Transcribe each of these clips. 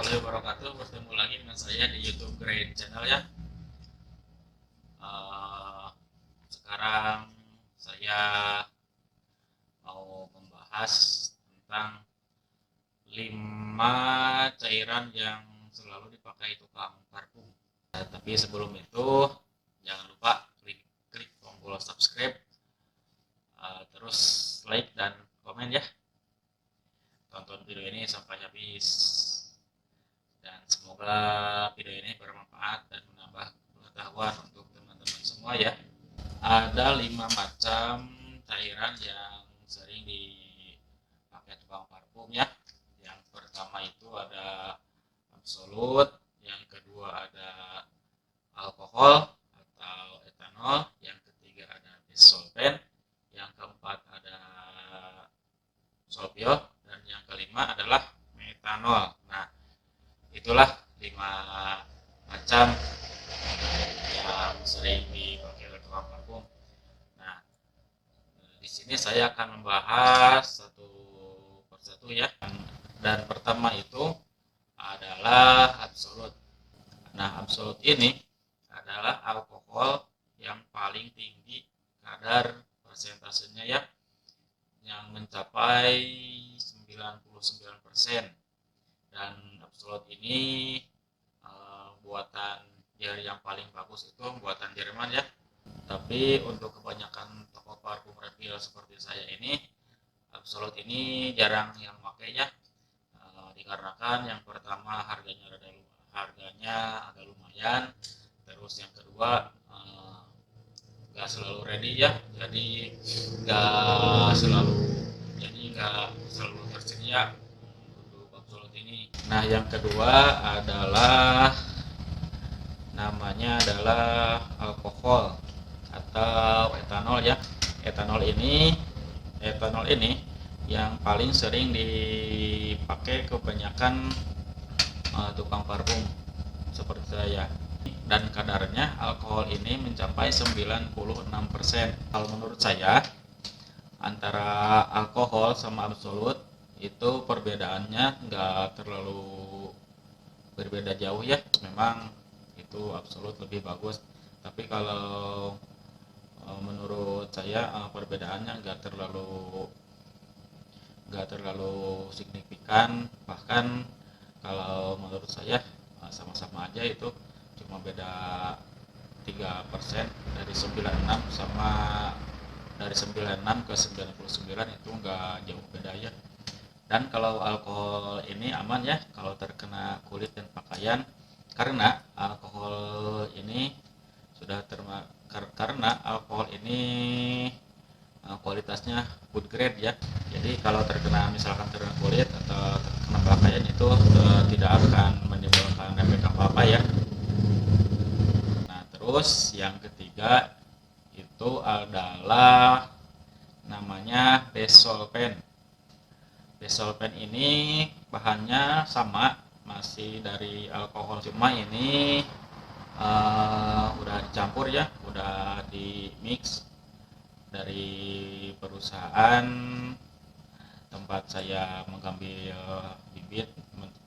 warahmatullahi wabarakatuh. Bertemu lagi dengan saya di YouTube Grade Channel ya. Eh, Sekarang saya mau membahas tentang 5 cairan yang selalu dipakai tukang parfum. Tapi sebelum itu jangan lupa klik tombol subscribe, terus like dan komen ya. Tonton video ini sampai habis. Dan semoga video ini bermanfaat dan menambah pengetahuan untuk teman-teman semua ya. Ada 5 macam cairan yang sering dipakai tukang parfum ya. Yang pertama itu ada absolut, yang kedua ada alkohol atau etanol, yang ketiga ada disolvent, yang keempat ada solvio, dan yang kelima adalah metanol. Nah, itulah 5 macam yang sering dipakai oleh tukang parfum. Nah, di sini saya akan membahas satu persatu ya. Dan pertama itu adalah absolut. Nah, absolut ini adalah alkohol yang paling tinggi kadar persentasenya ya, yang mencapai 99%. Dan absolut ini buatan yang paling bagus itu buatan Jerman ya. Tapi untuk kebanyakan toko parfum refill seperti saya ini, absolut ini jarang yang memakainya, dikarenakan yang pertama harganya agak lumayan, terus yang kedua nggak selalu ready ya, nggak selalu tersedia untuk absolut ini. Nah, yang kedua adalah namanya adalah alkohol atau etanol ya. Etanol ini yang paling sering dipakai kebanyakan tukang parfum seperti saya, dan kadarnya alkohol ini mencapai 96%. Kalau menurut saya antara alkohol sama absolut itu perbedaannya nggak terlalu berbeda jauh ya. Memang itu absolut lebih bagus, tapi kalau menurut saya perbedaannya nggak terlalu signifikan. Bahkan kalau menurut saya sama-sama aja, itu cuma beda 3% dari 96 sama dari 96 ke 99, itu nggak jauh beda ya. Dan kalau alkohol ini aman ya kalau terkena kulit dan pakaian, karena alkohol ini kualitasnya food grade ya. Jadi kalau misalkan terkena kulit atau terkena pakaian itu tidak akan menimbulkan efek apa-apa ya. Nah, terus yang ketiga itu adalah namanya disolvent. Disolvent ini bahannya sama, masih dari alkohol, cuma ini udah dicampur ya, udah di mix dari perusahaan tempat saya mengambil bibit,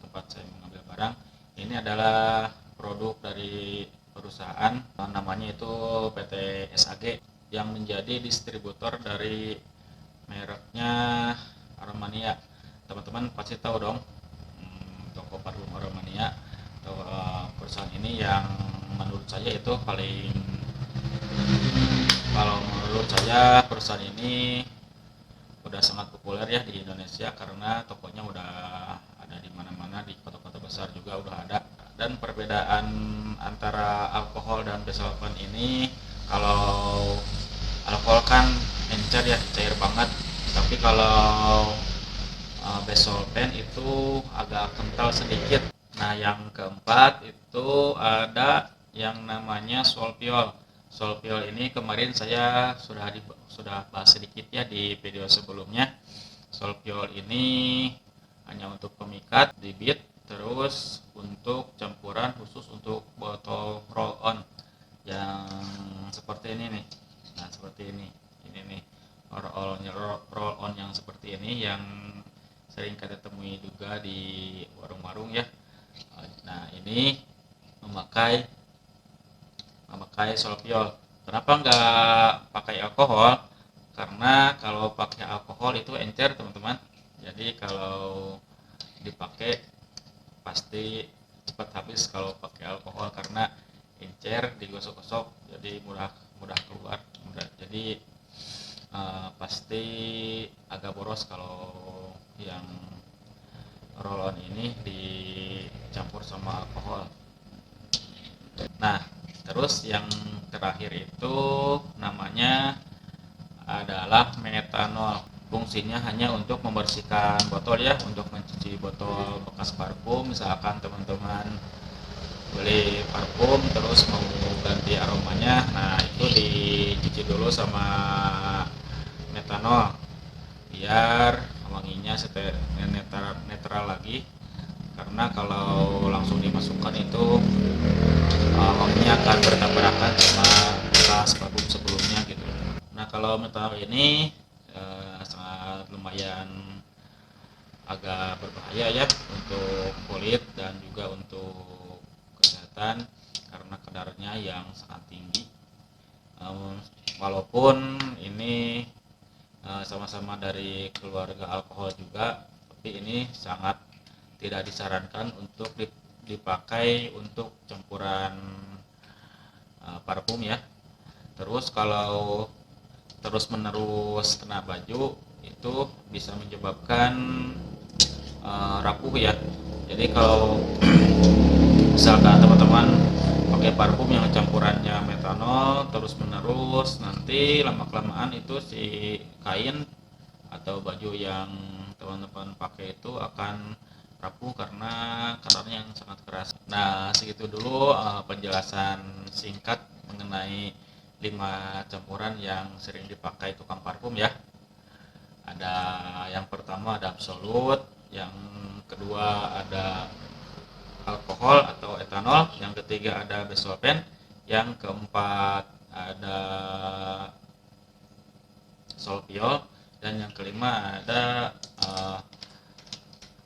tempat saya mengambil barang. Ini adalah produk dari perusahaan namanya itu PT SAG, yang menjadi distributor dari mereknya Aromania. Teman-teman pasti tahu dong, toko parfum Aromania atau perusahaan ini yang menurut saya itu kalau menurut saya perusahaan ini udah sangat populer ya di Indonesia, karena tokonya udah ada di mana-mana, di kota-kota besar juga udah ada. Dan perbedaan antara alkohol dan disolvent ini, kalau alkohol kan encer ya, cair banget, tapi kalau disolvent itu agak kental sedikit. Nah, yang keempat itu ada yang namanya solviol. Solviol ini kemarin saya sudah bahas sedikit ya di video sebelumnya. Solviol ini hanya untuk pemikat bibit, terus untuk campuran khusus untuk botol roll on yang seperti ini nih. Nah, seperti ini nih roll on yang seperti ini, yang sering kita temui juga di warung-warung ya. ini memakai solpiol. Kenapa nggak pakai alkohol? Karena kalau pakai alkohol itu encer teman-teman. Jadi kalau dipakai pasti cepat habis kalau pakai alkohol, karena encer digosok-gosok jadi mudah keluar jadi pasti agak boros kalau yang roll on ini dicampur sama alkohol. Nah, terus yang terakhir itu namanya adalah metanol. Fungsinya hanya untuk membersihkan botol ya, untuk mencuci botol bekas parfum. Misalkan teman-teman beli parfum terus mau ganti aromanya, nah itu dicuci dulu sama metanol biar wanginya netral lagi, karena kalau langsung dimasukkan itu wanginya akan bertabrakan sama bekas parfum sebelumnya gitu. Nah kalau metanol ini sangat lumayan agak berbahaya ya untuk kulit dan juga untuk kesehatan, karena kadarnya yang sangat tinggi. Walaupun ini sama-sama dari keluarga alkohol juga, tapi ini sangat tidak disarankan untuk dipakai untuk campuran parfum ya. Terus kalau terus menerus kena baju itu bisa menyebabkan rapuh ya. Jadi kalau misalkan teman-teman pakai parfum yang campurannya metanol terus menerus, nanti lama-kelamaan itu si kain atau baju yang teman-teman pakai itu akan rapuh karena kadarnya yang sangat keras. Nah segitu dulu penjelasan singkat mengenai 5 campuran yang sering dipakai tukang parfum ya. Ada yang pertama ada absolut, yang kedua ada alkohol atau etanol, yang ketiga ada besolven, yang keempat ada solpiol, dan yang kelima ada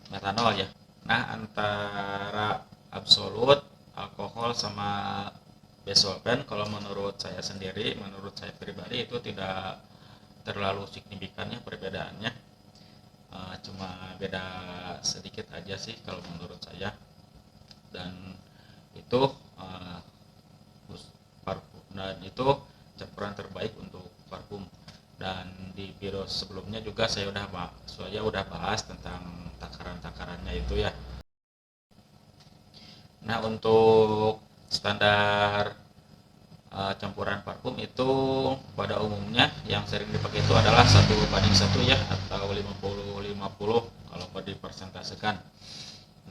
metanol ya. Nah antara absolut, alkohol sama besolven, kalau menurut saya sendiri, menurut saya pribadi itu tidak terlalu signifikan ya perbedaannya, cuma beda sedikit aja sih kalau menurut saya. Dan itu parfum, dan itu campuran terbaik untuk parfum. Dan di video sebelumnya juga saya udah bahas tentang takaran-takarannya itu ya. Nah untuk standar campuran parfum itu pada umumnya yang sering dipakai itu adalah 1:1 ya, atau 50-50 kalau dipersentasekan.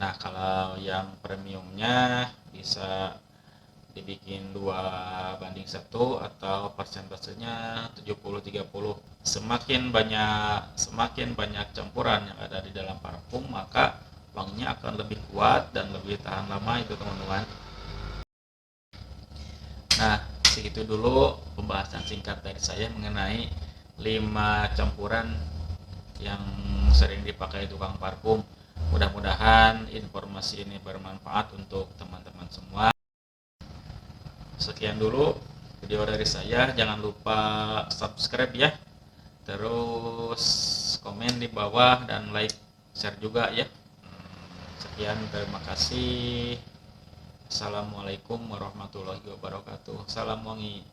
Nah kalau yang premiumnya bisa dibikin 2:1 atau persentasenya 70-30. Semakin banyak campuran yang ada di dalam parfum, maka wanginya akan lebih kuat dan lebih tahan lama itu teman-teman. Nah segitu dulu pembahasan singkat dari saya mengenai 5 campuran yang sering dipakai tukang parfum. Mudah-mudahan informasi ini bermanfaat untuk teman-teman semua. Sekian dulu video dari saya, jangan lupa subscribe ya, terus komen di bawah dan like, share juga ya. Sekian, terima kasih. Assalamualaikum warahmatullahi wabarakatuh. Salam wangi.